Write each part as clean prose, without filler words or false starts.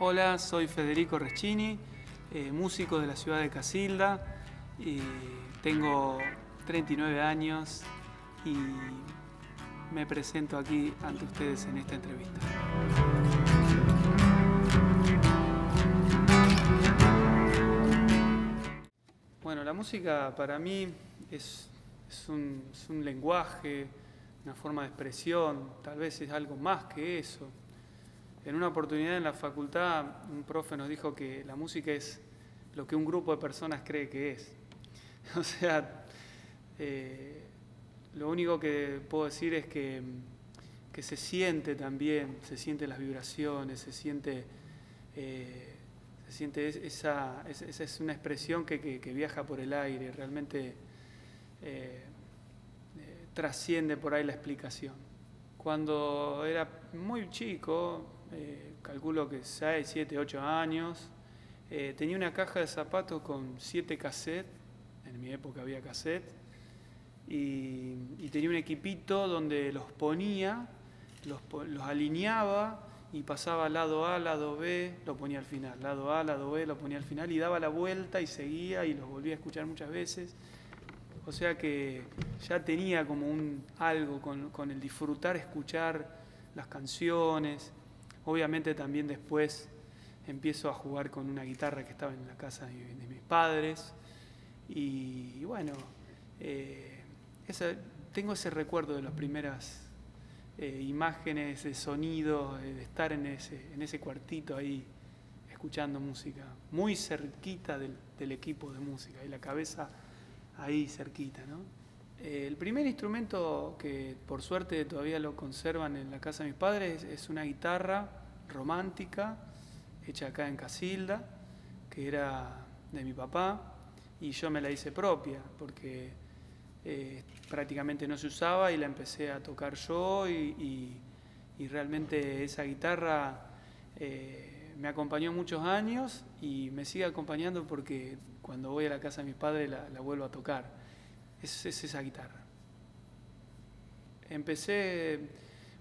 Hola, soy Federico Reschini, músico de la ciudad de Casilda, y tengo 39 años y me presento aquí ante ustedes en esta entrevista. Bueno, la música para mí es un lenguaje, una forma de expresión, tal vez es algo más que eso. En una oportunidad en la facultad, un profe nos dijo que la música es lo que un grupo de personas cree que es. O sea, lo único que puedo decir es que se siente también, se sienten las vibraciones, esa es una expresión que viaja por el aire, realmente trasciende por ahí la explicación. Cuando era muy chico, calculo que 6, 7, 8 años, tenía una caja de zapatos con 7 cassettes, en mi época había cassette, y tenía un equipito donde los ponía, los alineaba y pasaba lado A, lado B, lo ponía al final, lado A, lado B, lo ponía al final y daba la vuelta y seguía y los volvía a escuchar muchas veces. O sea que ya tenía como algo con el disfrutar, escuchar las canciones. Obviamente también después empiezo a jugar con una guitarra que estaba en la casa de mis padres. Y bueno, tengo ese recuerdo de las primeras imágenes, de sonido, de estar en ese cuartito ahí escuchando música, muy cerquita del equipo de música y la cabeza ahí cerquita, ¿no? El primer instrumento que por suerte todavía lo conservan en la casa de mis padres es una guitarra romántica hecha acá en Casilda, que era de mi papá, y yo me la hice propia porque prácticamente no se usaba y la empecé a tocar yo y realmente esa guitarra me acompañó muchos años y me sigue acompañando porque cuando voy a la casa de mis padres la vuelvo a tocar. Es esa guitarra. Empecé,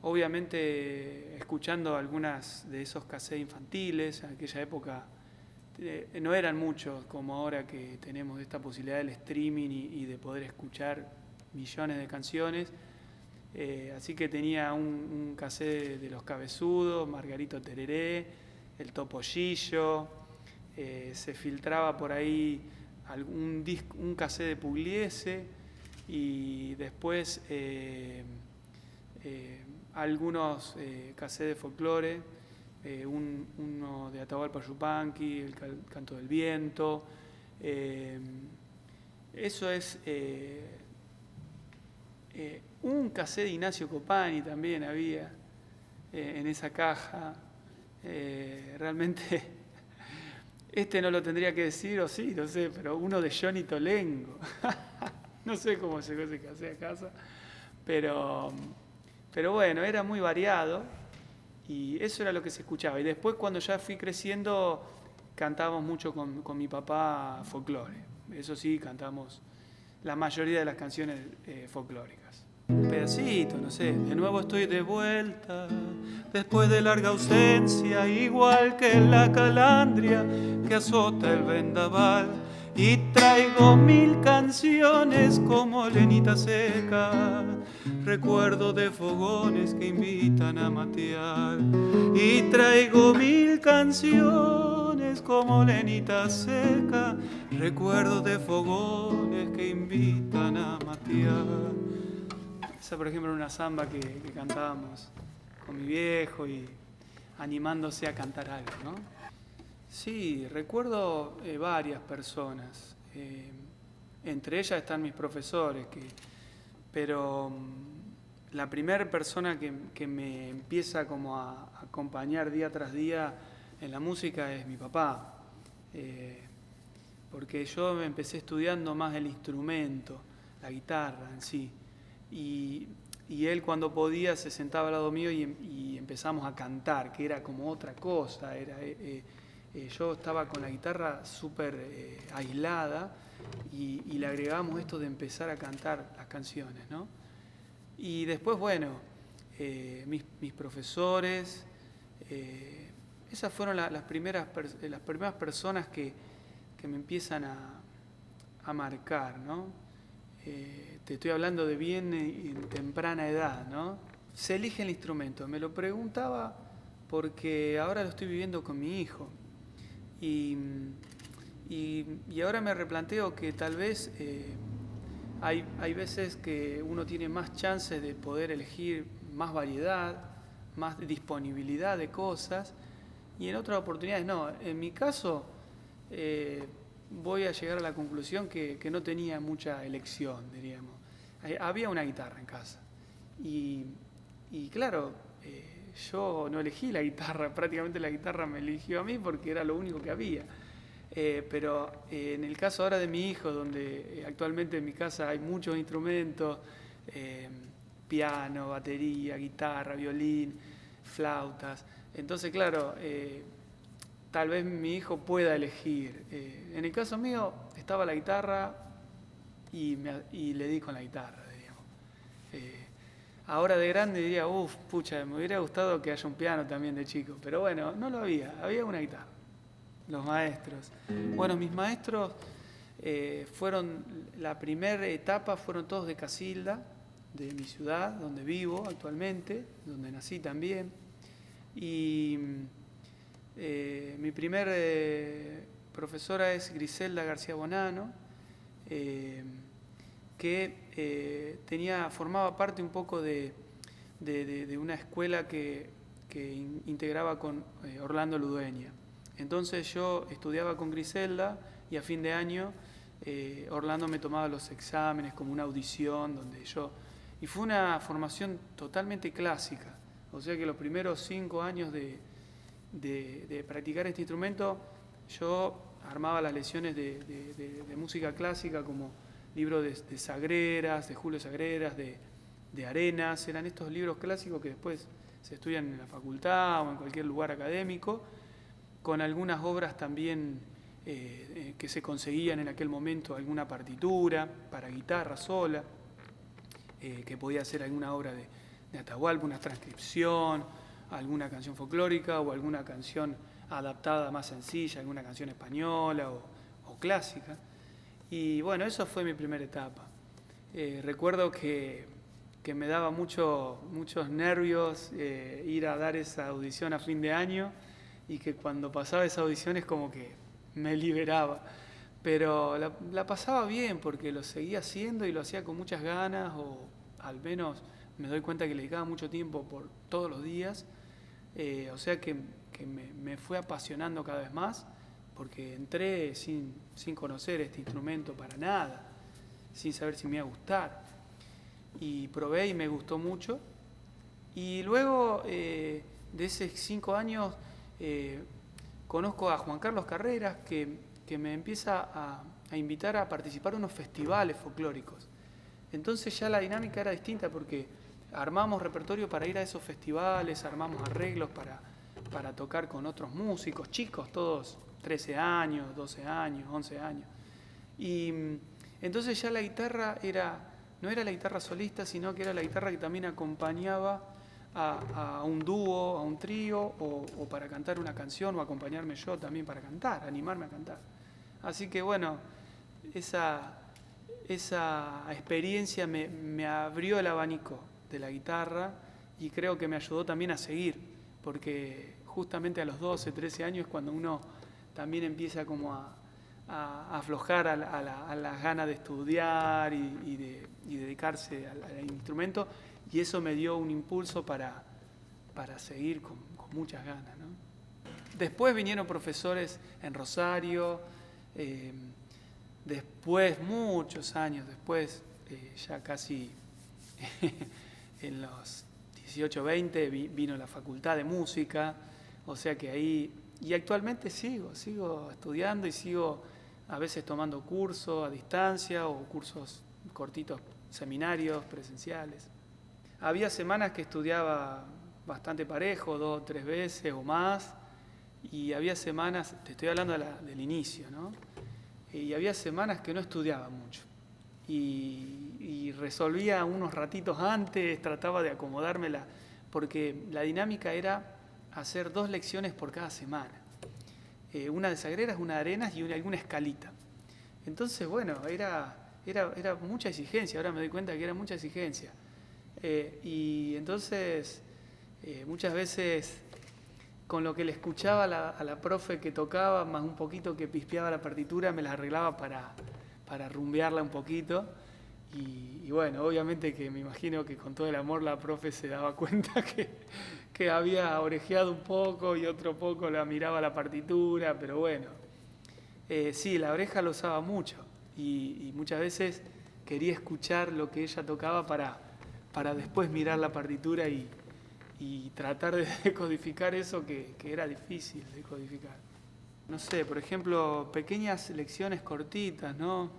obviamente, escuchando algunas de esos cassettes infantiles. En aquella época no eran muchos como ahora que tenemos esta posibilidad del streaming y de poder escuchar millones de canciones. Así que tenía un cassette de Los Cabezudos, Margarito Tereré, El Topollillo, se filtraba por ahí un cassette de Pugliese y después algunos cassettes de folclore, uno de Atahualpa Yupanqui, el Canto del Viento. Eso es un cassette de Ignacio Copani también había en esa caja. Realmente no lo tendría que decir, o sí, no sé, pero uno de Johnny Tolengo. No sé cómo llegó ese cassette a casa, pero bueno, era muy variado y eso era lo que se escuchaba. Y después cuando ya fui creciendo cantábamos mucho con mi papá folclore. Eso sí, cantamos la mayoría de las canciones folclóricas. Un pedacito, no sé. De nuevo estoy de vuelta, después de larga ausencia, igual que la calandria que azota el vendaval. Y traigo 1000 canciones como lenita seca, recuerdo de fogones que invitan a matear. Y traigo 1000 canciones como lenita seca, recuerdo de fogones que invitan a matear. Esa, por ejemplo, era una samba que cantábamos con mi viejo y animándose a cantar algo, ¿no? Sí, recuerdo varias personas. Entre ellas están mis profesores, pero la primera persona que me empieza como a acompañar día tras día en la música es mi papá. Porque yo empecé estudiando más el instrumento, la guitarra en sí. Y él cuando podía se sentaba al lado mío y empezamos a cantar, que era como otra cosa. Yo estaba con la guitarra súper aislada y le agregábamos esto de empezar a cantar las canciones, ¿no? Y después, bueno, mis profesores, esas fueron las primeras personas que me empiezan a marcar, ¿no? Te estoy hablando de bien en temprana edad, ¿no? Se elige el instrumento. Me lo preguntaba porque ahora lo estoy viviendo con mi hijo. Y ahora me replanteo que tal vez hay veces que uno tiene más chances de poder elegir más variedad, más disponibilidad de cosas, y en otras oportunidades no. En mi caso, voy a llegar a la conclusión que no tenía mucha elección, diríamos. Había una guitarra en casa. Y claro, yo no elegí la guitarra, prácticamente la guitarra me eligió a mí porque era lo único que había. Pero en el caso ahora de mi hijo, donde actualmente en mi casa hay muchos instrumentos, piano, batería, guitarra, violín, flautas, entonces claro, tal vez mi hijo pueda elegir. En el caso mío estaba la guitarra y le di con la guitarra, diríamos. Ahora de grande diría, pucha, me hubiera gustado que haya un piano también de chico, pero bueno, no lo había una guitarra. Los maestros. Bueno, mis maestros la primera etapa fueron todos de Casilda, de mi ciudad, donde vivo actualmente, donde nací también. Y mi primer profesora es Griselda García Bonano, que formaba parte un poco de una escuela que integraba con Orlando Ludueña. Entonces yo estudiaba con Griselda y a fin de año Orlando me tomaba los exámenes como una audición y fue una formación totalmente clásica. O sea que los primeros 5 años de practicar este instrumento yo armaba las lecciones de música clásica como libros de Sagreras, de Julio Sagreras, de Arenas. Eran estos libros clásicos que después se estudian en la facultad o en cualquier lugar académico, con algunas obras también que se conseguían en aquel momento, alguna partitura para guitarra sola, que podía ser alguna obra de Atahualpa, una transcripción, alguna canción folclórica o alguna canción adaptada más sencilla, alguna canción española o clásica. Y bueno, eso fue mi primera etapa. Recuerdo que me daba muchos nervios ir a dar esa audición a fin de año, y que cuando pasaba esa audición es como que me liberaba. Pero la pasaba bien porque lo seguía haciendo y lo hacía con muchas ganas, o al menos me doy cuenta que le dedicaba mucho tiempo por todos los días. O sea que me fue apasionando cada vez más, porque entré sin conocer este instrumento para nada, sin saber si me iba a gustar. Y probé y me gustó mucho. Y luego de esos 5 años conozco a Juan Carlos Carreras, que me empieza a invitar a participar en unos festivales folclóricos. Entonces ya la dinámica era distinta porque armamos repertorio para ir a esos festivales, armamos arreglos para tocar con otros músicos, chicos, todos 13 años, 12 años, 11 años. Y entonces ya la guitarra no era la guitarra solista, sino que era la guitarra que también acompañaba a un dúo, a un trío, o para cantar una canción, o acompañarme yo también para cantar, animarme a cantar. Así que bueno, esa experiencia me abrió el abanico de la guitarra y creo que me ayudó también a seguir, porque justamente a los 12, 13 años es cuando uno también empieza como a aflojar a las ganas de estudiar y dedicarse al instrumento, y eso me dio un impulso para seguir con muchas ganas, ¿no? Después vinieron profesores en Rosario, después, muchos años después, ya casi en los 18, 20, vino la Facultad de Música, o sea que ahí, y actualmente sigo estudiando y sigo a veces tomando cursos a distancia o cursos cortitos, seminarios presenciales. Había semanas que estudiaba bastante parejo, 2 o 3 veces o más, y había semanas, te estoy hablando del inicio, ¿no? Y había semanas que no estudiaba mucho. Y resolvía unos ratitos antes, trataba de acomodármela, porque la dinámica era hacer 2 lecciones por cada semana. Una de sagreras, una de arenas y alguna escalita. Entonces, bueno, era mucha exigencia, ahora me doy cuenta que era mucha exigencia. Y entonces, muchas veces, con lo que le escuchaba a la profe que tocaba, más un poquito que pispeaba la partitura, me las arreglaba para rumbearla un poquito. Y bueno, obviamente que me imagino que con todo el amor la profe se daba cuenta que había orejeado un poco y otro poco la miraba la partitura, pero bueno, sí, la oreja lo usaba mucho y muchas veces quería escuchar lo que ella tocaba para después mirar la partitura y tratar de decodificar eso que era difícil de codificar. No sé, por ejemplo, pequeñas lecciones cortitas, ¿no?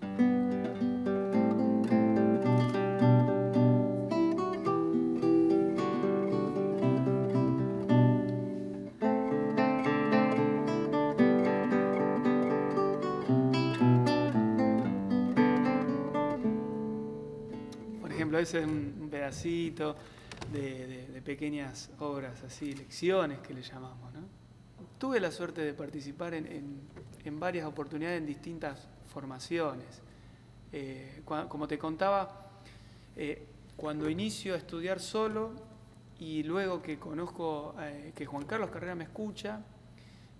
Por ejemplo, ese es un pedacito de pequeñas obras así, lecciones que le llamamos, ¿no? Tuve la suerte de participar en varias oportunidades en distintas formaciones. Como te contaba, cuando inicio a estudiar solo y luego que conozco que Juan Carlos Carrera me escucha,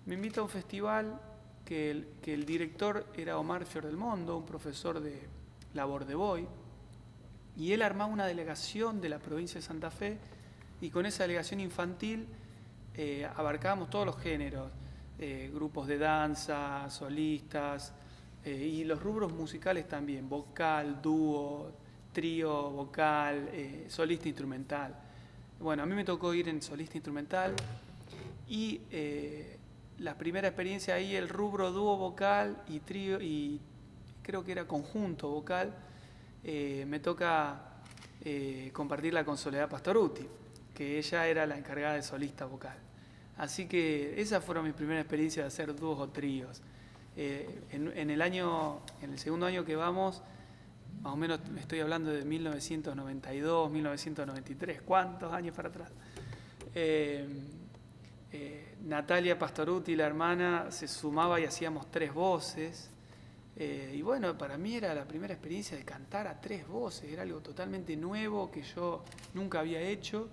me invita a un festival que el director era Omar Fiordelmondo, un profesor de la Bordeboy, y él armaba una delegación de la provincia de Santa Fe y con esa delegación infantil abarcábamos todos los géneros, grupos de danza, solistas y los rubros musicales también, vocal, dúo, trío, vocal, solista instrumental. Bueno, a mí me tocó ir en solista instrumental y la primera experiencia ahí, el rubro dúo vocal y trío, y creo que era conjunto vocal, me toca compartirla con Soledad Pastorutti, que ella era la encargada de solista vocal. Así que esas fueron mis primeras experiencias de hacer dúos o tríos. En el segundo año que vamos, más o menos estoy hablando de 1992, 1993, ¿cuántos años para atrás? Natalia Pastorutti, la hermana, se sumaba y hacíamos 3 voces. Y bueno, para mí era la primera experiencia de cantar a 3 voces, era algo totalmente nuevo que yo nunca había hecho.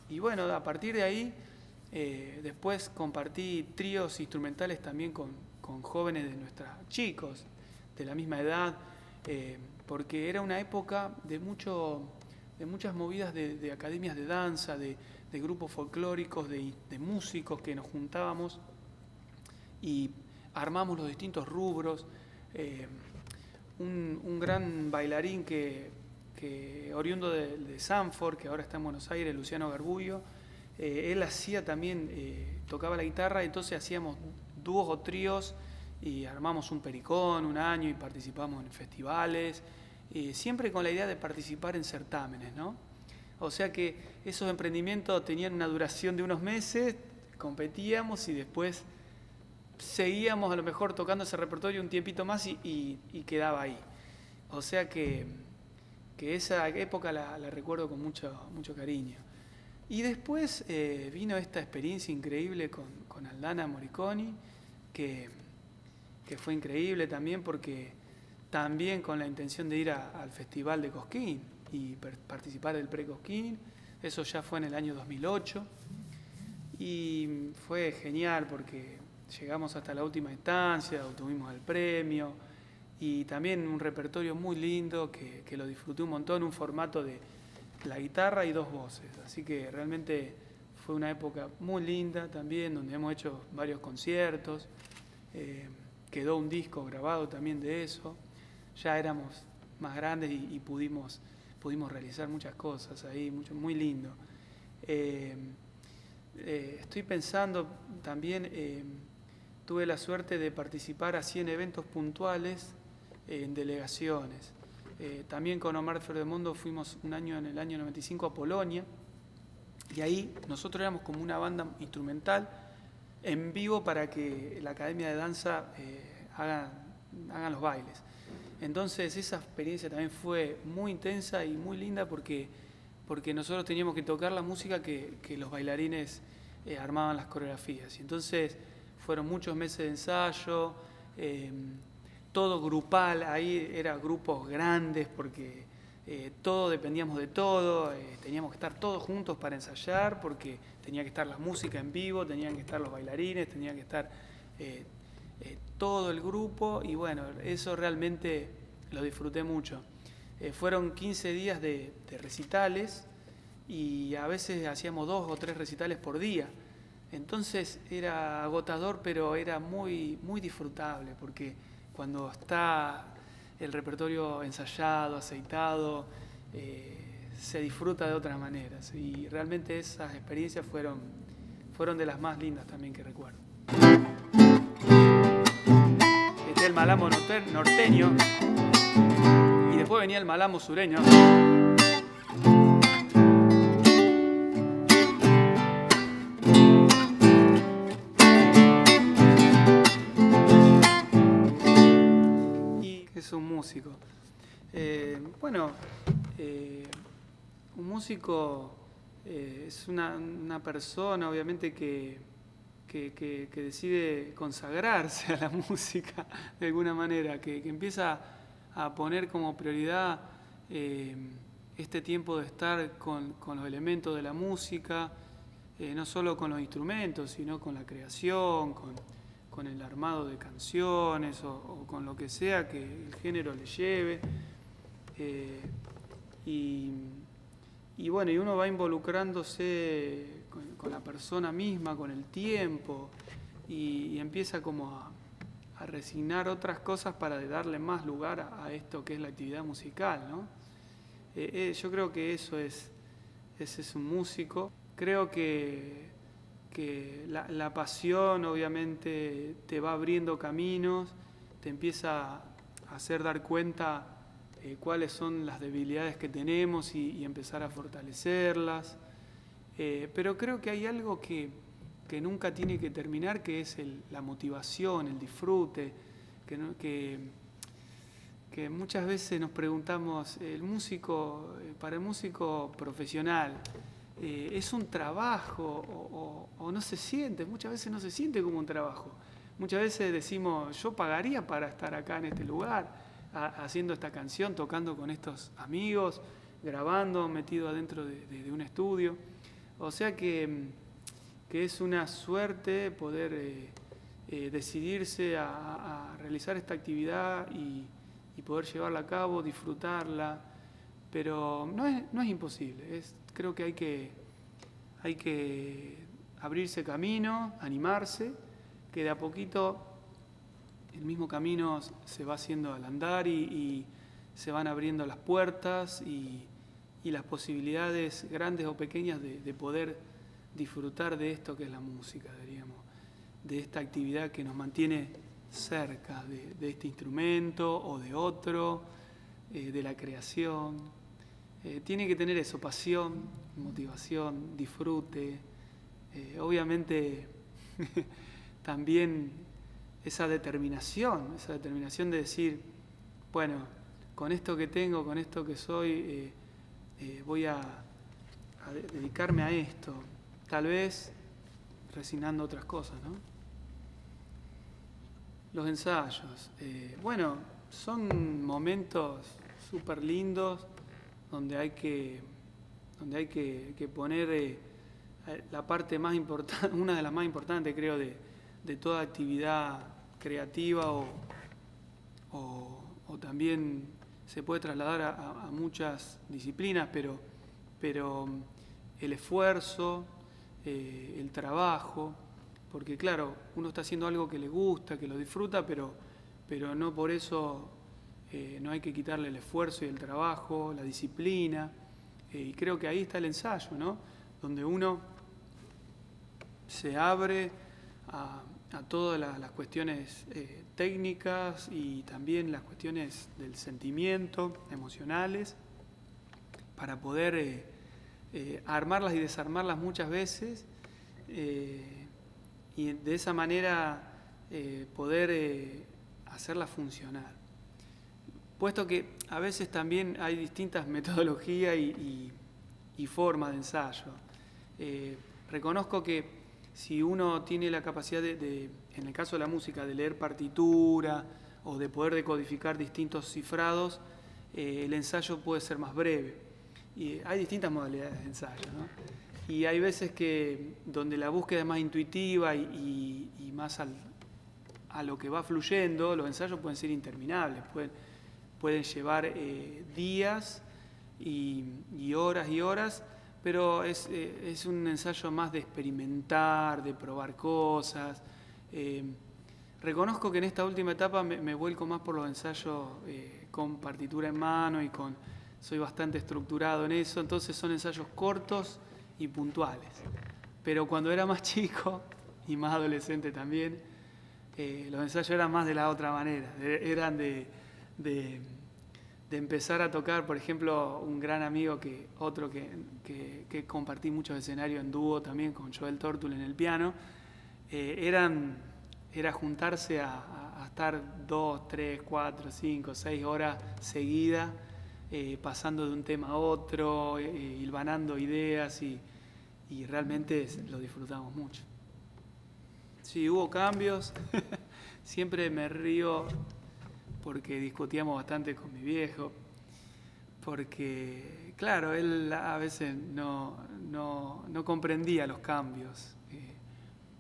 Y bueno, a partir de ahí, después compartí tríos instrumentales también con jóvenes de nuestros chicos, de la misma edad, porque era una época de muchas movidas de academias de danza, de grupos folclóricos, de músicos que nos juntábamos y armamos los distintos rubros. Un gran bailarín que oriundo de Sanford, que ahora está en Buenos Aires, Luciano Garbullo, él hacía también, tocaba la guitarra, entonces hacíamos dúos o tríos y armamos un pericón un año y participamos en festivales, siempre con la idea de participar en certámenes, ¿no? O sea que esos emprendimientos tenían una duración de unos meses, competíamos y después seguíamos a lo mejor tocando ese repertorio un tiempito más y quedaba ahí. O sea que esa época la recuerdo con mucho cariño. Y después vino esta experiencia increíble con Aldana Moriconi, que fue increíble también porque también con la intención de ir al Festival de Cosquín y participar del Pre-Cosquín. Eso ya fue en el año 2008 y fue genial porque llegamos hasta la última instancia, obtuvimos el premio y también un repertorio muy lindo que lo disfruté un montón, un formato de la guitarra y 2 voces. Así que realmente fue una época muy linda también, donde hemos hecho varios conciertos, quedó un disco grabado también de eso. Ya éramos más grandes y pudimos realizar muchas cosas ahí, muy lindo. Estoy pensando también, tuve la suerte de participar así en eventos puntuales, en delegaciones. También con Omar Fiordelmondo fuimos un año, en el año 95, a Polonia, y ahí nosotros éramos como una banda instrumental en vivo para que la Academia de Danza hagan los bailes. Entonces esa experiencia también fue muy intensa y muy linda porque porque nosotros teníamos que tocar la música que los bailarines armaban las coreografías. Y entonces fueron muchos meses de ensayo, todo grupal, ahí eran grupos grandes porque todos dependíamos de todo, teníamos que estar todos juntos para ensayar porque tenía que estar la música en vivo, tenían que estar los bailarines, tenía que estar todo el grupo y bueno, eso realmente lo disfruté mucho. Fueron 15 días de recitales y a veces hacíamos 2 o 3 recitales por día. Entonces era agotador, pero era muy, muy disfrutable, porque cuando está el repertorio ensayado, aceitado, se disfruta de otras maneras. Y realmente esas experiencias fueron de las más lindas también que recuerdo. Este es el malamo norteño y después venía el malamo sureño. Un músico. Un músico es una persona, obviamente, que decide consagrarse a la música de alguna manera, que empieza a poner como prioridad este tiempo de estar con los elementos de la música, no solo con los instrumentos, sino con la creación, con el armado de canciones o con lo que sea que el género le lleve. Y uno va involucrándose con la persona misma, con el tiempo, y empieza como a resignar otras cosas para darle más lugar a esto que es la actividad musical, ¿no? Yo creo que ese es un músico. Creo que la pasión obviamente te va abriendo caminos, te empieza a hacer dar cuenta cuáles son las debilidades que tenemos y empezar a fortalecerlas. Pero creo que hay algo que nunca tiene que terminar, que es la motivación, el disfrute, que muchas veces nos preguntamos, para el músico profesional, ¿es un trabajo o no se siente? Muchas veces no se siente como un trabajo. Muchas veces decimos, yo pagaría para estar acá en este lugar, haciendo esta canción, tocando con estos amigos, grabando, metido adentro de un estudio. O sea que es una suerte poder decidirse a realizar esta actividad y poder llevarla a cabo, disfrutarla. Pero no es imposible, creo que hay que abrirse camino, animarse, que de a poquito el mismo camino se va haciendo al andar y se van abriendo las puertas y las posibilidades grandes o pequeñas de poder disfrutar de esto que es la música, diríamos, de esta actividad que nos mantiene cerca de este instrumento o de otro, de la creación. Tiene que tener eso, pasión, motivación, disfrute, obviamente también esa determinación de decir, bueno, con esto que tengo, con esto que soy, voy a dedicarme a esto, tal vez resignando otras cosas, ¿no? Los ensayos, son momentos súper lindos donde hay que poner la parte más importante, una de las más importantes, creo, de toda actividad creativa o también se puede trasladar a muchas disciplinas, pero el esfuerzo, el trabajo, porque claro, uno está haciendo algo que le gusta, que lo disfruta, pero no por eso no hay que quitarle el esfuerzo y el trabajo, la disciplina, y creo que ahí está el ensayo, ¿no? Donde uno se abre a todas las cuestiones técnicas y también las cuestiones del sentimiento, emocionales, para poder armarlas y desarmarlas muchas veces y de esa manera poder hacerlas funcionar. Puesto que a veces también hay distintas metodologías y y forma de ensayo. Reconozco que si uno tiene la capacidad en el caso de la música, de leer partitura o de poder decodificar distintos cifrados, el ensayo puede ser más breve. Y hay distintas modalidades de ensayo, ¿no? Y hay veces que donde la búsqueda es más intuitiva y más a lo que va fluyendo, los ensayos pueden ser interminables, pueden llevar días y horas, pero es un ensayo más de experimentar, de probar cosas. Reconozco que en esta última etapa me vuelco más por los ensayos con partitura en mano soy bastante estructurado en eso, entonces son ensayos cortos y puntuales. Pero cuando era más chico y más adolescente también, los ensayos eran más de la otra manera, eran de empezar a tocar, por ejemplo, un gran amigo que compartí muchos escenarios en dúo también con Joel Tortul en el piano, era juntarse a estar 2, 3, 4, 5, 6 horas seguidas, pasando de un tema a otro, hilvanando ideas y realmente lo disfrutamos mucho. Sí, hubo cambios, siempre me río porque discutíamos bastante con mi viejo, porque, claro, él a veces no comprendía los cambios.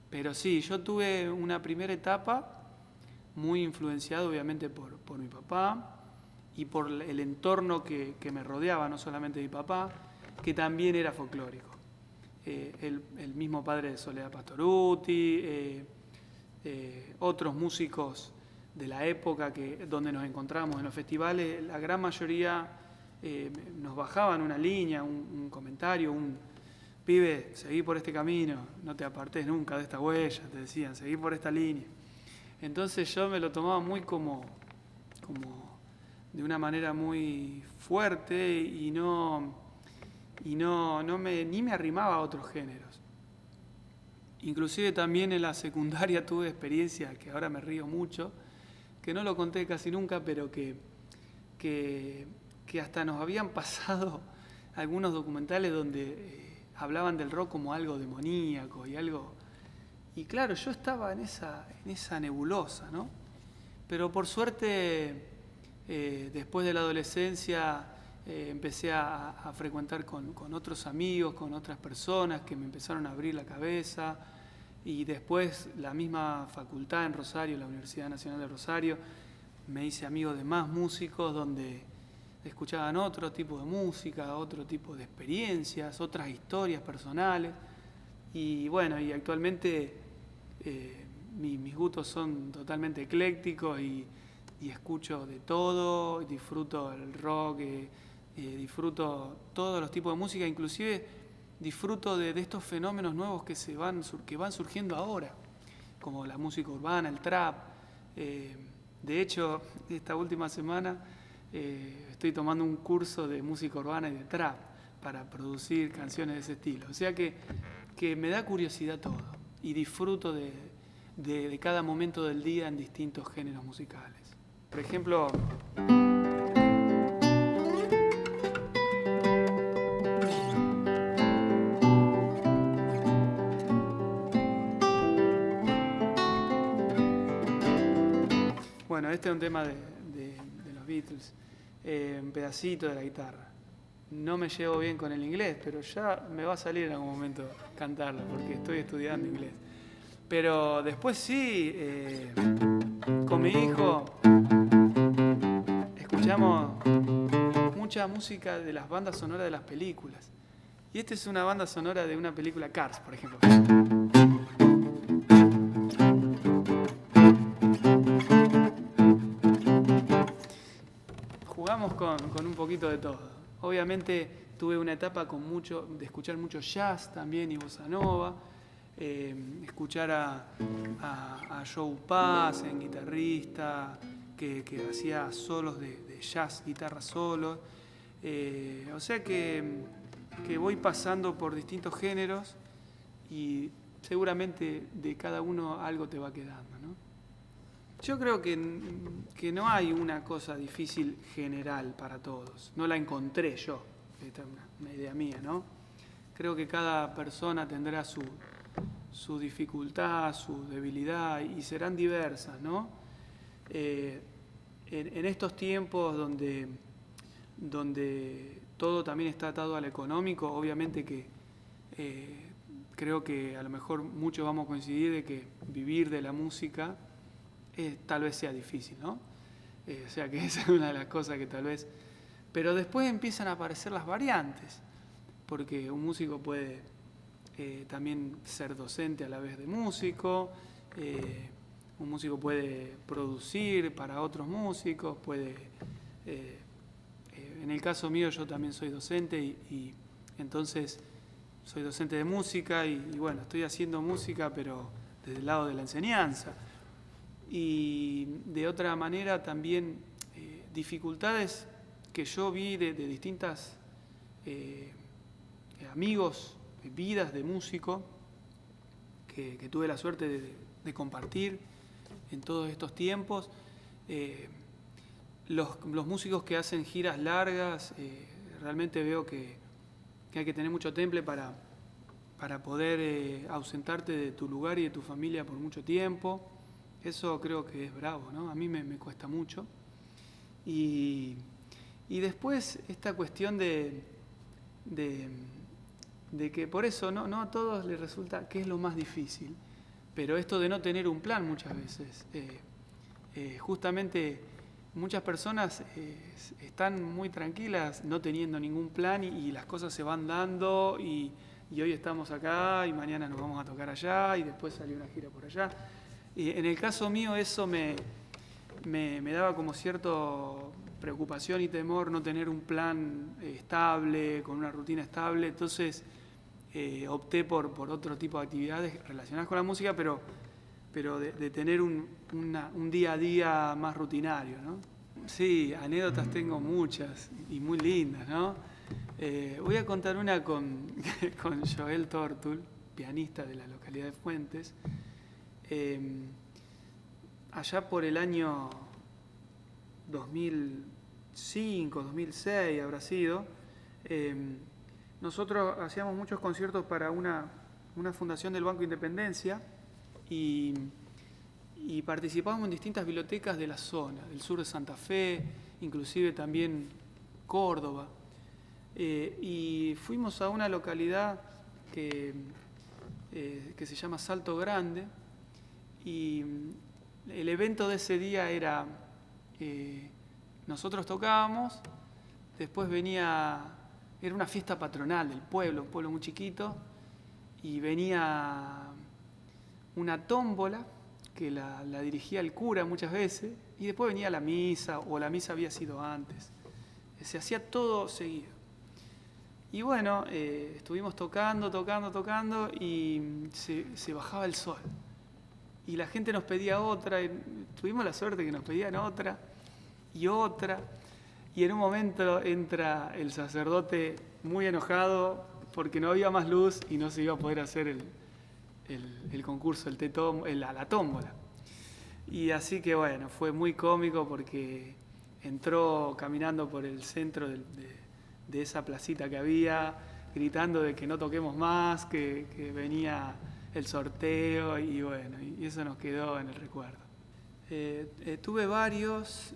Pero sí, yo tuve una primera etapa muy influenciada obviamente por mi papá y por el entorno que me rodeaba, no solamente mi papá, que también era folclórico. El mismo padre de Soledad Pastorutti, otros músicos de la época donde nos encontramos en los festivales, la gran mayoría nos bajaban una línea, un comentario, pibe, seguí por este camino, no te apartes nunca de esta huella, te decían, seguí por esta línea. Entonces yo me lo tomaba muy como de una manera muy fuerte y ni me arrimaba a otros géneros. Inclusive también en la secundaria tuve experiencias que ahora me río mucho, que no lo conté casi nunca, pero que hasta nos habían pasado algunos documentales donde hablaban del rock como algo demoníaco y claro, yo estaba en esa nebulosa, ¿no? Pero por suerte, después de la adolescencia, empecé a frecuentar con otros amigos, con otras personas que me empezaron a abrir la cabeza, y después la misma facultad en Rosario, la Universidad Nacional de Rosario, me hice amigo de más músicos donde escuchaban otro tipo de música, otro tipo de experiencias, otras historias personales, y bueno, y actualmente mis gustos son totalmente eclécticos y escucho de todo, disfruto el rock, disfruto todos los tipos de música, inclusive disfruto de estos fenómenos nuevos que van surgiendo ahora, como la música urbana, el trap. De hecho, esta última semana estoy tomando un curso de música urbana y de trap para producir canciones de ese estilo. O sea que me da curiosidad todo y disfruto de cada momento del día en distintos géneros musicales. Por ejemplo, bueno, este es un tema de los Beatles, un pedacito de la guitarra. No me llevo bien con el inglés, pero ya me va a salir en algún momento cantarlo, porque estoy estudiando inglés. Pero después sí, con mi hijo escuchamos mucha música de las bandas sonoras de las películas. Y esta es una banda sonora de una película, Cars, por ejemplo. Jugamos con un poquito de todo. Obviamente tuve una etapa de escuchar mucho jazz también y bossa nova, escuchar a Joe Pass, en guitarrista, que hacía solos de jazz, guitarra solo. O sea que voy pasando por distintos géneros y seguramente de cada uno algo te va quedando, ¿no? Yo creo que no hay una cosa difícil general para todos, no la encontré yo. esta es una idea mía, ¿no? Creo que cada persona tendrá su dificultad, su debilidad, y serán diversas, ¿no? En estos tiempos donde todo también está atado al económico, obviamente que creo que a lo mejor muchos vamos a coincidir de que vivir de la música tal vez sea difícil, ¿no? O sea que esa es una de las cosas que tal vez... Pero después empiezan a aparecer las variantes, porque un músico puede también ser docente a la vez de músico, un músico puede producir para otros músicos, puede... en el caso mío yo también soy docente y entonces soy docente de música y bueno, estoy haciendo música pero desde el lado de la enseñanza. Y de otra manera también dificultades que yo vi de distintas amigos, vidas de músico que tuve la suerte de compartir en todos estos tiempos. Los músicos que hacen giras largas, realmente veo que hay que tener mucho temple para poder ausentarte de tu lugar y de tu familia por mucho tiempo. Eso creo que es bravo, ¿no? A mí me cuesta mucho. Y después esta cuestión de que por eso no a todos les resulta que es lo más difícil, pero esto de no tener un plan muchas veces. Justamente muchas personas están muy tranquilas no teniendo ningún plan y las cosas se van dando y hoy estamos acá y mañana nos vamos a tocar allá y después salió una gira por allá. En el caso mío eso me daba como cierto preocupación y temor no tener un plan estable, con una rutina estable, entonces opté por otro tipo de actividades relacionadas con la música, pero de tener un día a día más rutinario, ¿no? Sí, anécdotas tengo muchas y muy lindas, ¿no? Voy a contar una con Joel Tortul, pianista de la localidad de Fuentes. Allá por el año 2005, 2006 habrá sido, nosotros hacíamos muchos conciertos para una fundación del Banco Independencia y participábamos en distintas bibliotecas de la zona, del sur de Santa Fe, inclusive también Córdoba. Y fuimos a una localidad que se llama Salto Grande y el evento de ese día era, nosotros tocábamos, después era una fiesta patronal del pueblo, un pueblo muy chiquito, y venía una tómbola que la dirigía el cura muchas veces, y después venía la misa, o la misa había sido antes. Se hacía todo seguido. Y bueno, estuvimos tocando, y se bajaba el sol. Y la gente nos pedía otra, y tuvimos la suerte que nos pedían otra, y otra. Y en un momento entra el sacerdote muy enojado porque no había más luz y no se iba a poder hacer el concurso, la tómbola. Y así que bueno, fue muy cómico porque entró caminando por el centro de esa placita que había, gritando de que no toquemos más, que venía el sorteo y bueno, y eso nos quedó en el recuerdo. Tuve varios,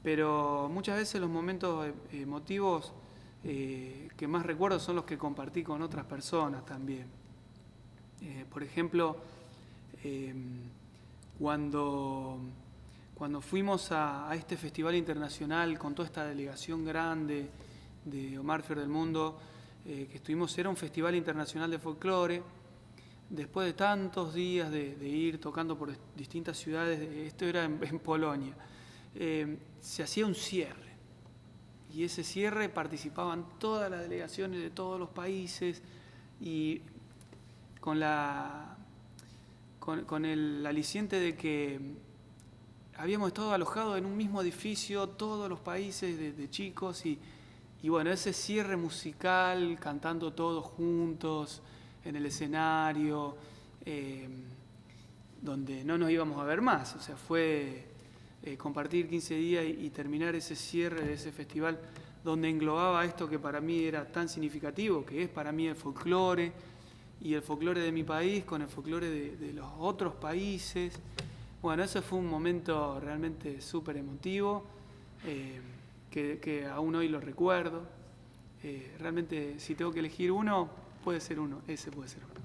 pero muchas veces los momentos emotivos que más recuerdo son los que compartí con otras personas también. Por ejemplo, cuando fuimos a este festival internacional con toda esta delegación grande de Omar Fier del Mundo, que estuvimos, era un festival internacional de folclore, después de tantos días de ir tocando por distintas ciudades, esto era en Polonia, se hacía un cierre, y ese cierre participaban todas las delegaciones de todos los países, y con el aliciente de que habíamos estado alojados en un mismo edificio, todos los países de chicos, y bueno, ese cierre musical, cantando todos juntos en el escenario, donde no nos íbamos a ver más, o sea, fue compartir 15 días y terminar ese cierre de ese festival donde englobaba esto que para mí era tan significativo, que es para mí el folclore, y el folclore de mi país con el folclore de los otros países. Bueno, ese fue un momento realmente súper emotivo, que aún hoy lo recuerdo. Realmente, si tengo que elegir uno, puede ser uno, ese puede ser uno.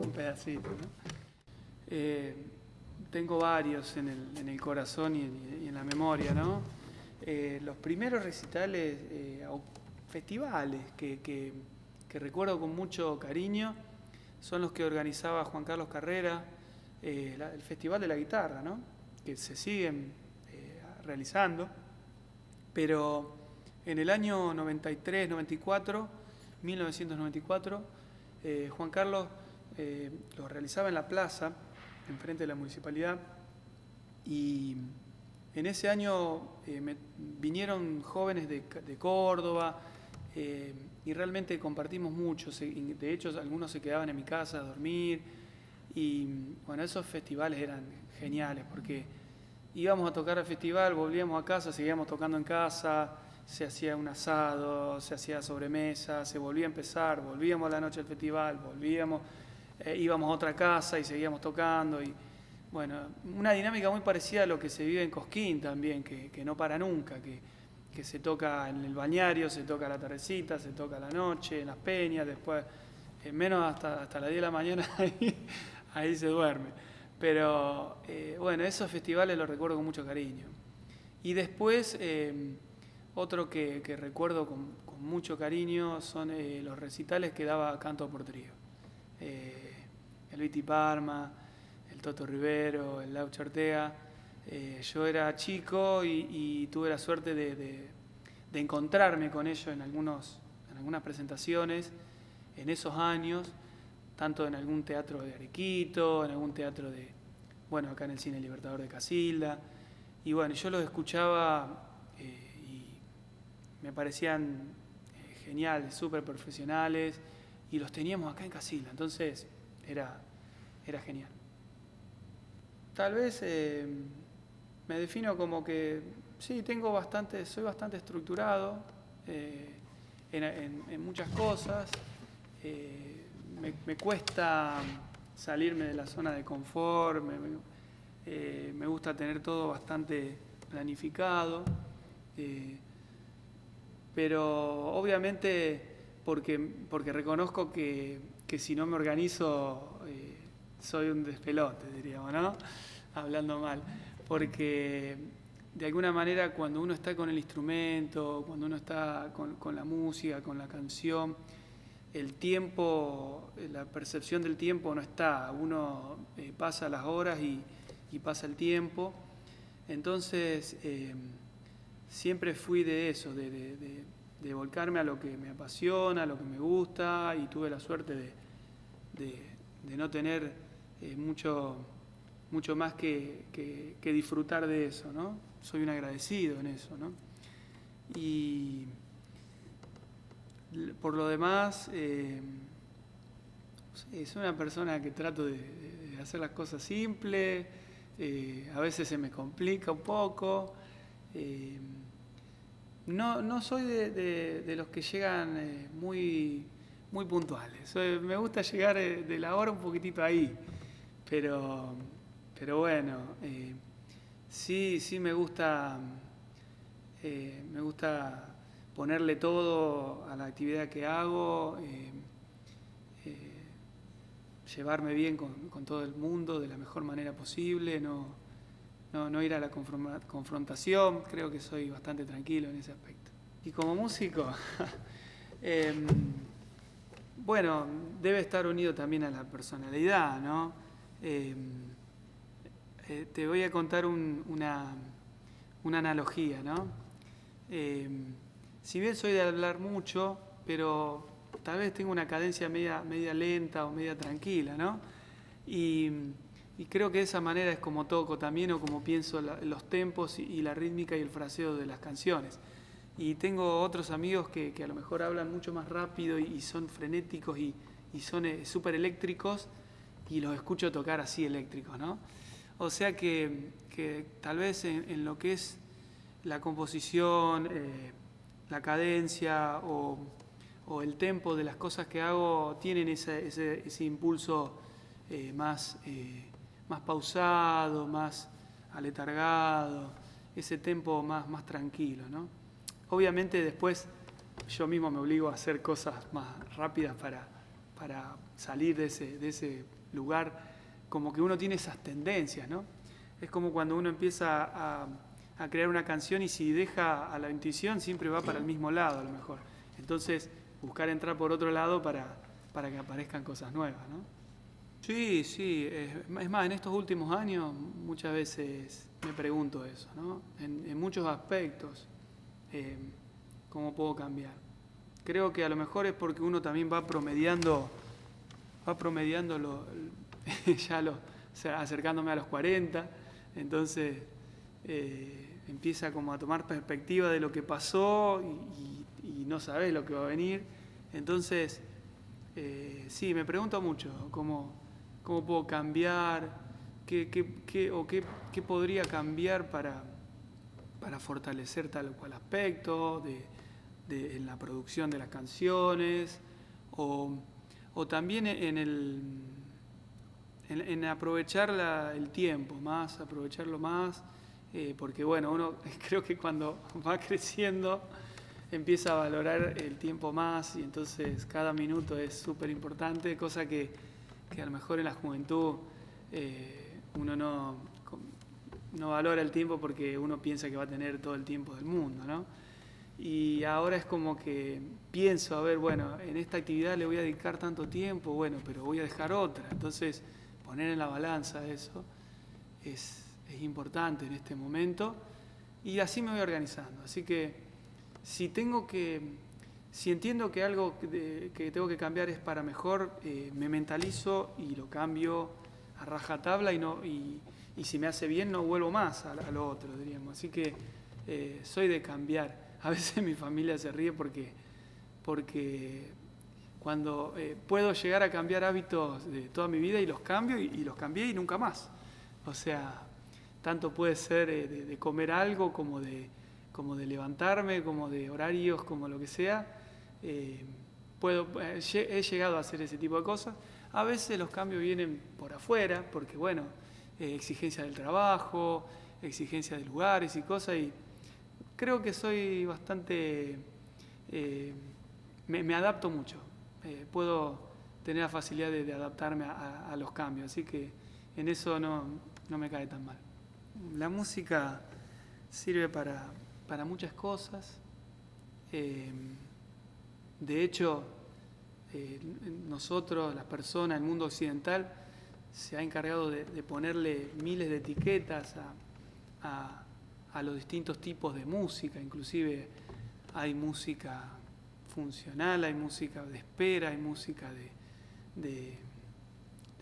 Un pedacito, ¿no? Tengo varios en el corazón y en la memoria, ¿no? Los primeros recitales, o festivales que recuerdo con mucho cariño son los que organizaba Juan Carlos Carrera, el Festival de la Guitarra, ¿no? Que se siguen realizando, pero en el año 93, 94, 1994, Juan Carlos lo realizaba en la plaza, enfrente de la municipalidad, y en ese año vinieron jóvenes de Córdoba, y realmente compartimos mucho. De hecho, algunos se quedaban en mi casa a dormir, y bueno, esos festivales eran geniales porque íbamos a tocar al festival, volvíamos a casa, seguíamos tocando en casa, se hacía un asado, se hacía sobremesa, se volvía a empezar, volvíamos a la noche del festival, volvíamos, íbamos a otra casa y seguíamos tocando. Y bueno, una dinámica muy parecida a lo que se vive en Cosquín también, que no para nunca, que se toca en el bañario, se toca a la tardecita, se toca a la noche, en las peñas, después, menos hasta las 10 de la mañana, ahí se duerme. Pero bueno, esos festivales los recuerdo con mucho cariño. Y después, otro que recuerdo con mucho cariño son los recitales que daba Canto por Trío. El Viti Parma, el Toto Rivero, el Laucha Ortega. Yo era chico y tuve la suerte de encontrarme con ellos en algunas presentaciones en esos años, tanto en algún teatro de Arequito, en algún teatro bueno, acá en el Cine Libertador de Casilda. Y bueno, yo los escuchaba y me parecían geniales, súper profesionales, y los teníamos acá en Casilda, entonces era genial. Tal vez me defino como que sí, soy bastante estructurado en muchas cosas. Me cuesta salirme de la zona de confort, me gusta tener todo bastante planificado, pero obviamente porque reconozco que si no me organizo soy un despelote, diríamos, ¿no? Hablando mal, porque de alguna manera cuando uno está con el instrumento, cuando uno está con la música, con la canción, el tiempo, la percepción del tiempo no está, uno pasa las horas y pasa el tiempo. Entonces siempre fui de eso, de volcarme a lo que me apasiona, a lo que me gusta, y tuve la suerte de no tener mucho más que disfrutar de eso, ¿no? Soy un agradecido en eso, ¿no? Y por lo demás, soy una persona que trato de hacer las cosas simples, a veces se me complica un poco. No soy de los que llegan muy puntuales. Me gusta llegar de la hora un poquitito ahí, pero bueno, sí me gusta ponerle todo a la actividad que hago, llevarme bien con todo el mundo de la mejor manera posible, no ir a la confrontación. Creo que soy bastante tranquilo en ese aspecto. Y como músico, bueno, debe estar unido también a la personalidad, ¿no? Te voy a contar una analogía, ¿no? Si bien soy de hablar mucho, pero tal vez tengo una cadencia media lenta o media tranquila, ¿no? Y, y creo que de esa manera es como toco también o como pienso los tempos y la rítmica y el fraseo de las canciones. Y tengo otros amigos que a lo mejor hablan mucho más rápido y son frenéticos y son súper eléctricos y los escucho tocar así eléctricos, ¿no? O sea que tal vez en lo que es la composición, la cadencia o el tempo de las cosas que hago tienen ese impulso más pausado, más aletargado, ese tempo más tranquilo, ¿no? Obviamente después yo mismo me obligo a hacer cosas más rápidas para salir de ese lugar, como que uno tiene esas tendencias, ¿no? Es como cuando uno empieza a crear una canción y si deja a la intuición siempre va para el mismo lado a lo mejor. Entonces buscar entrar por otro lado para que aparezcan cosas nuevas, ¿no? Sí, sí, es más, en estos últimos años muchas veces me pregunto eso, ¿no? En muchos aspectos, eh, ¿cómo puedo cambiar? Creo que a lo mejor es porque uno también va promediando o sea, acercándome a los 40, entonces empieza como a tomar perspectiva de lo que pasó y no sabes lo que va a venir. Entonces, sí, me pregunto mucho cómo puedo cambiar, qué podría cambiar para fortalecer tal o cual aspecto en la producción de las canciones o también en aprovechar el tiempo, aprovecharlo más, porque bueno, uno creo que cuando va creciendo empieza a valorar el tiempo más y entonces cada minuto es súper importante, cosa que a lo mejor en la juventud uno no valora el tiempo porque uno piensa que va a tener todo el tiempo del mundo, ¿no? Y ahora es como que pienso, a ver, bueno, en esta actividad le voy a dedicar tanto tiempo, bueno, pero voy a dejar otra. Entonces, poner en la balanza eso es importante en este momento y así me voy organizando. Así que si entiendo que algo que tengo que cambiar es para mejor, me mentalizo y lo cambio a rajatabla y si me hace bien no vuelvo más a lo otro, diríamos. Así que soy de cambiar. A veces mi familia se ríe porque cuando puedo llegar a cambiar hábitos de toda mi vida y los cambio y los cambié y nunca más. O sea, tanto puede ser de comer algo como de levantarme, como de horarios, como lo que sea. He llegado a hacer ese tipo de cosas. A veces los cambios vienen por afuera, porque bueno, exigencia del trabajo, exigencia de lugares y cosas, y creo que soy bastante... me adapto mucho. Puedo tener la facilidad de adaptarme a los cambios, así que en eso no me cae tan mal. La música sirve para muchas cosas. De hecho, nosotros, las personas, el mundo occidental, se ha encargado de ponerle miles de etiquetas a los distintos tipos de música. Inclusive hay música funcional, hay música de espera, hay música de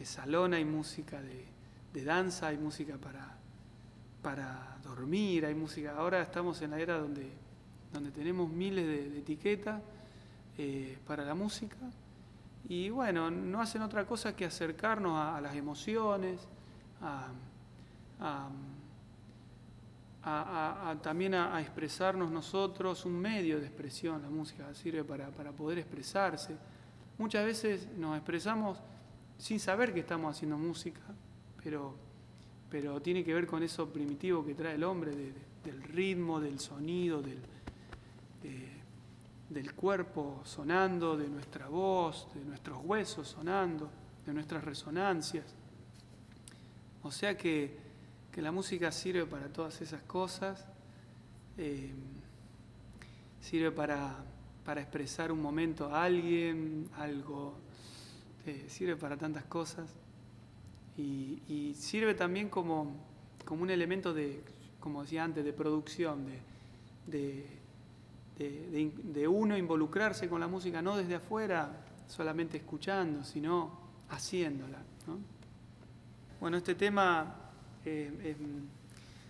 salón, hay música de danza, hay música para dormir, hay música... Ahora estamos en la era donde tenemos miles de etiquetas para la música y bueno, no hacen otra cosa que acercarnos a las emociones, también a expresarnos nosotros, un medio de expresión. La música sirve para poder expresarse. Muchas veces nos expresamos sin saber que estamos haciendo música, pero tiene que ver con eso primitivo que trae el hombre, del ritmo, del sonido, del cuerpo sonando, de nuestra voz, de nuestros huesos sonando, de nuestras resonancias. O sea que la música sirve para todas esas cosas, sirve para expresar un momento a alguien, algo, sirve para tantas cosas y sirve también como un elemento de, como decía antes, de producción, de de uno involucrarse con la música, no desde afuera, solamente escuchando, sino haciéndola, ¿no? Bueno, este tema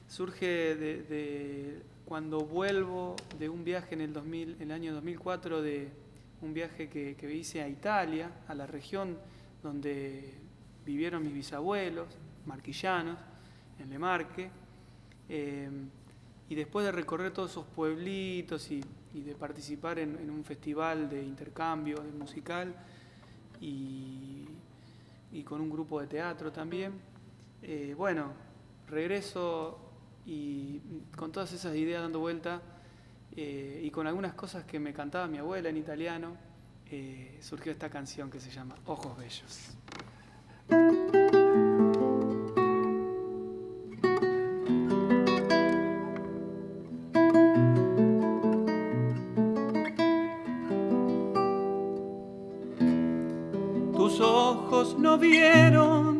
surge de cuando vuelvo de un viaje en el año 2004, de un viaje que hice a Italia, a la región donde vivieron mis bisabuelos, marquillanos, en Le Marche, y después de recorrer todos esos pueblitos y de participar en un festival de intercambio musical y con un grupo de teatro también, bueno, regreso y con todas esas ideas dando vuelta y con algunas cosas que me cantaba mi abuela en italiano, surgió esta canción que se llama Ojos Bellos. Tus ojos no vieron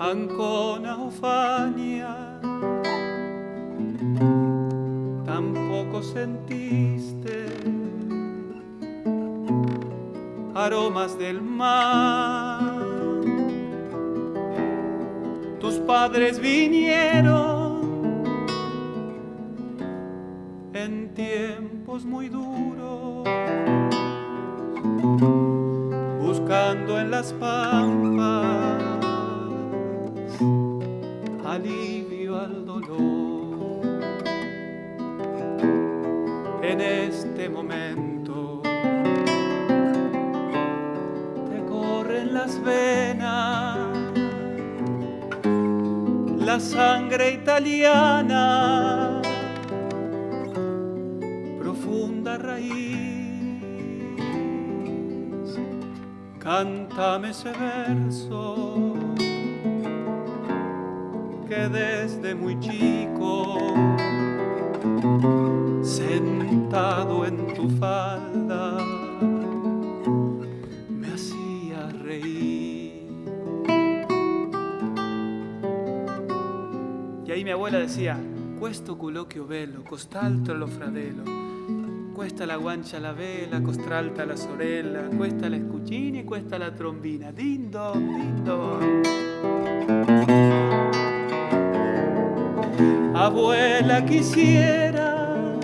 Ancona o Fania, tampoco sentiste aromas del mar. Tus padres vinieron en tiempos muy duros, buscando en las pampas alivio al dolor. En este momento te corren las venas la sangre italiana, profunda raíz. Cántame ese verso que desde muy chico, sentado en tu falda, me hacía reír. Y ahí mi abuela decía: questo colloquio bello, cost'altro lo fratello, questa la guancia la vela, costralta la sorella, questa la scuccini, questa la trombina, din don, din don. Abuela, quisiera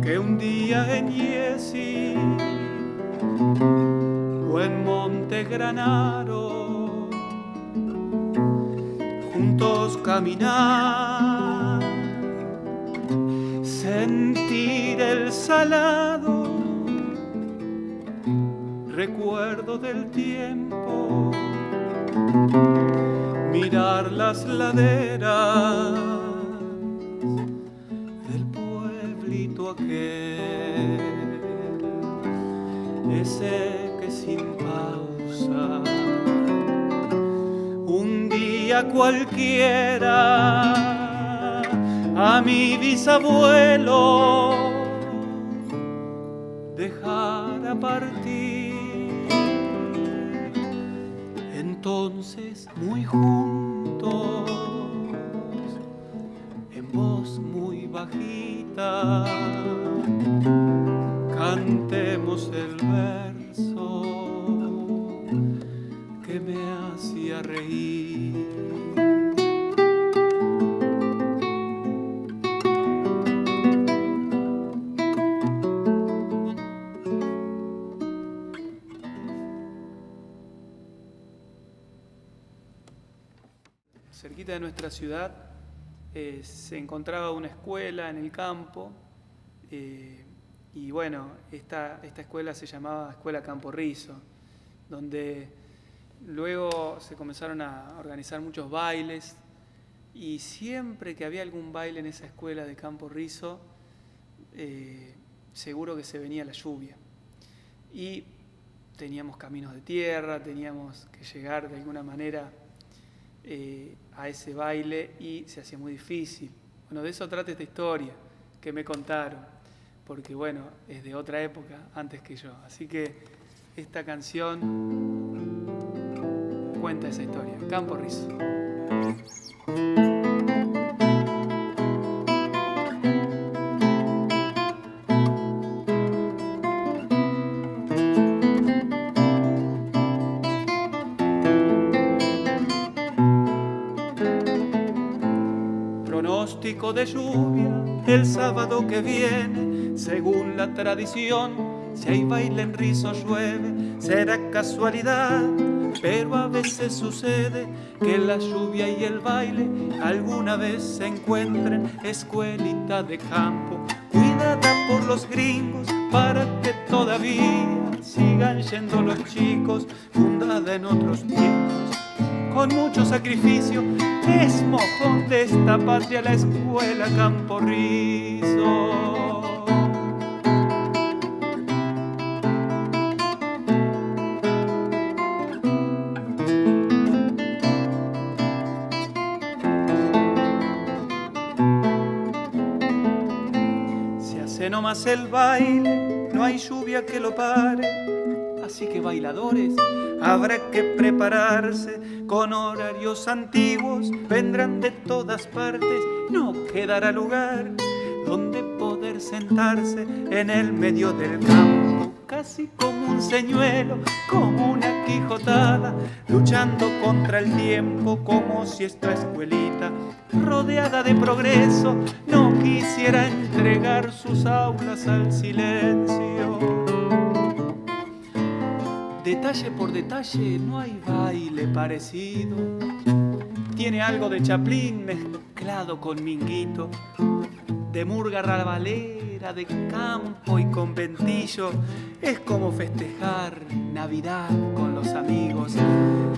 que un día en Iesi o en Monte Granaro juntos caminar, sentir el salado recuerdo del tiempo, mirar las laderas del pueblito aquel, ese que sin pausa un día cualquiera a mi bisabuelo dejara partir. Entonces muy juntos, en voz muy bajita, cantemos el verso que me hacía reír. Cerquita de nuestra ciudad se encontraba una escuela en el campo y bueno, esta escuela se llamaba Escuela Campo Riso, donde luego se comenzaron a organizar muchos bailes y siempre que había algún baile en esa escuela de Campo Riso, seguro que se venía la lluvia y teníamos caminos de tierra, teníamos que llegar de alguna manera a ese baile y se hacía muy difícil. Bueno, de eso trata esta historia que me contaron, porque bueno, es de otra época, antes que yo. Así que esta canción cuenta esa historia, Campo Riso. pronóstico de lluvia el sábado que viene. Según la tradición, si hay baile en Rizo llueve, será casualidad, pero a veces sucede que la lluvia y el baile alguna vez se encuentren. Escuelita de campo, cuidada por los gringos para que todavía sigan yendo los chicos, fundada en otros tiempos. Con mucho sacrificio es mojón de esta patria la escuela Campo Rizo. Se hace nomás el baile, no hay lluvia que lo pare. Así que bailadores, habrá que prepararse con horarios antiguos, vendrán de todas partes, no quedará lugar donde poder sentarse en el medio del campo, casi como un señuelo, como una quijotada, luchando contra el tiempo como si esta escuelita, rodeada de progreso, no quisiera entregar sus aulas al silencio. Detalle por detalle no hay baile parecido. Tiene algo de Chaplin mezclado con Minguito, de murga rabalera, de campo y conventillo. Es como festejar Navidad con los amigos.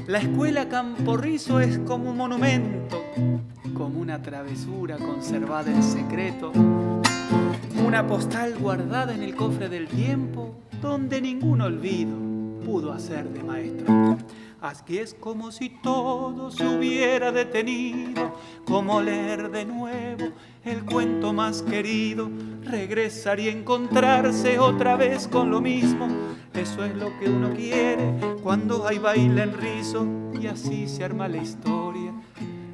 La escuela Campo Rizo es como un monumento, como una travesura conservada en secreto, una postal guardada en el cofre del tiempo, donde ningún olvido pudo hacer de maestro. Así es como si todo se hubiera detenido, como leer de nuevo el cuento más querido, regresar y encontrarse otra vez con lo mismo. Eso es lo que uno quiere cuando hay baile en Rizo, y así se arma la historia,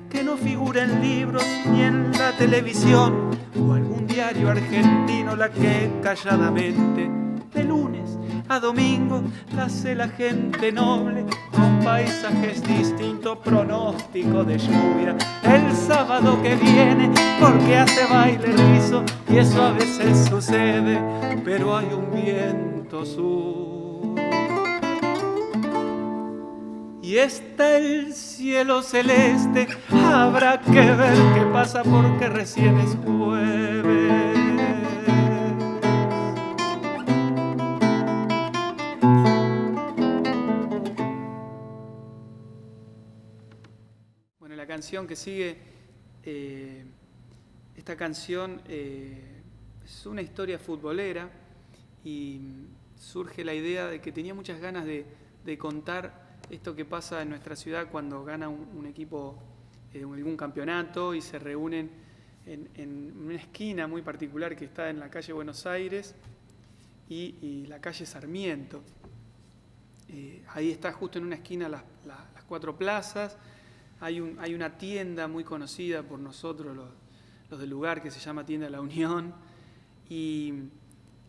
que no figura en libros ni en la televisión o algún diario argentino, la que calladamente de lunes a domingo hace la gente noble, con paisajes distintos, pronóstico de lluvia el sábado que viene, porque hace baile Rizo y eso a veces sucede, pero hay un viento sur y está el cielo celeste. Habrá que ver qué pasa porque recién es jueves. La canción que sigue, esta canción es una historia futbolera y surge la idea de que tenía muchas ganas de contar esto que pasa en nuestra ciudad cuando gana un equipo algún campeonato y se reúnen en una esquina muy particular que está en la calle Buenos Aires y la calle Sarmiento. Ahí está justo en una esquina las cuatro plazas. Hay una tienda muy conocida por nosotros, los del lugar, que se llama Tienda La Unión, y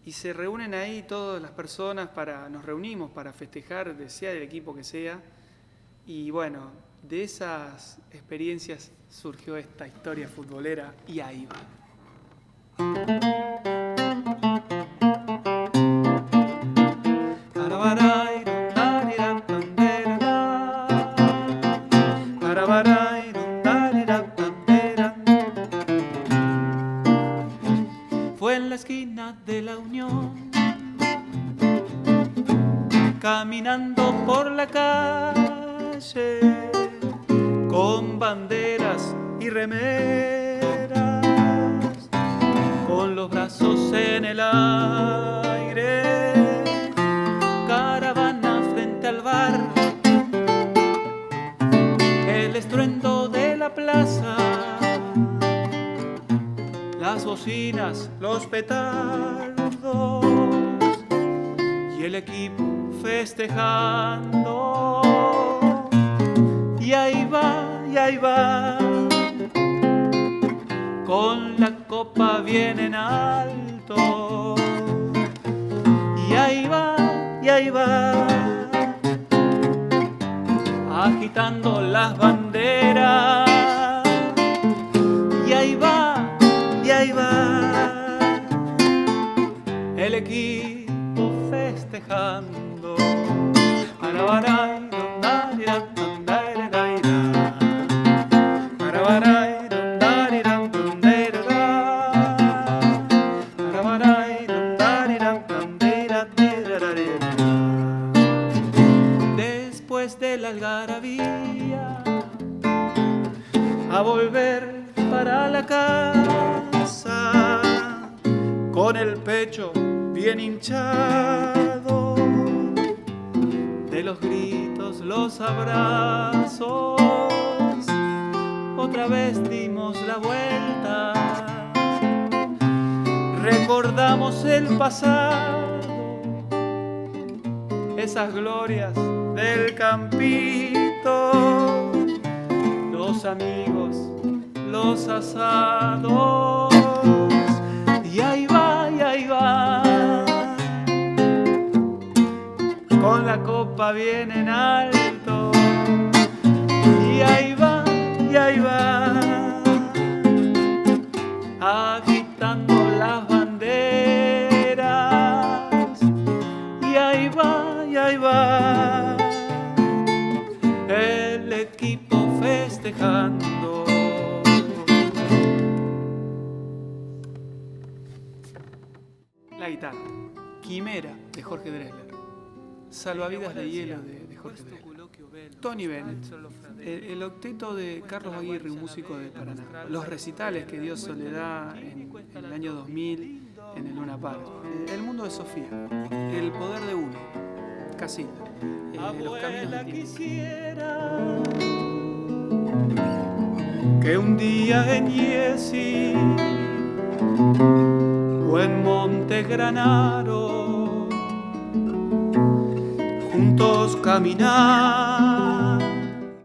se reúnen ahí todas las personas, nos reunimos para festejar, sea del equipo que sea, y bueno, de esas experiencias surgió esta historia futbolera, y ahí va. Fue en la esquina de La Unión, caminando por la calle, con banderas y remeras, con los brazos en el aire, caravana frente al bar, el estruendo de la plaza, las bocinas, los petardos y el equipo festejando. Y ahí va, con la copa bien en alto. Y ahí va, agitando las banderas. Y ahí va, festejando. Arabaray, dondariram, dondairaraira. Arabaray, dondariram, dondairara. Arabaray, dondariram, dondairaraira. Después de la algarabía, a volver para la casa, con el pecho bien hinchado, de los gritos, los abrazos, otra vez dimos la vuelta, recordamos el pasado, esas glorias del campito, los amigos, los asados, y ahí va, con la copa bien en alto, y ahí va, agitando las banderas, y ahí va, el equipo festejando. La guitarra. Quimera, de Jorge Drexler. Salvavidas de hielo, de Jorge Drexler. Tony Bennett. El octeto de Carlos Aguirre, un músico de Paraná. Los recitales que dio Soledad en el año 2000 en el Luna Park. El mundo de Sofía. El poder de uno. Casilda. Los caminos del tiempo. Que un día en Yesi o en Monte Granaro juntos caminar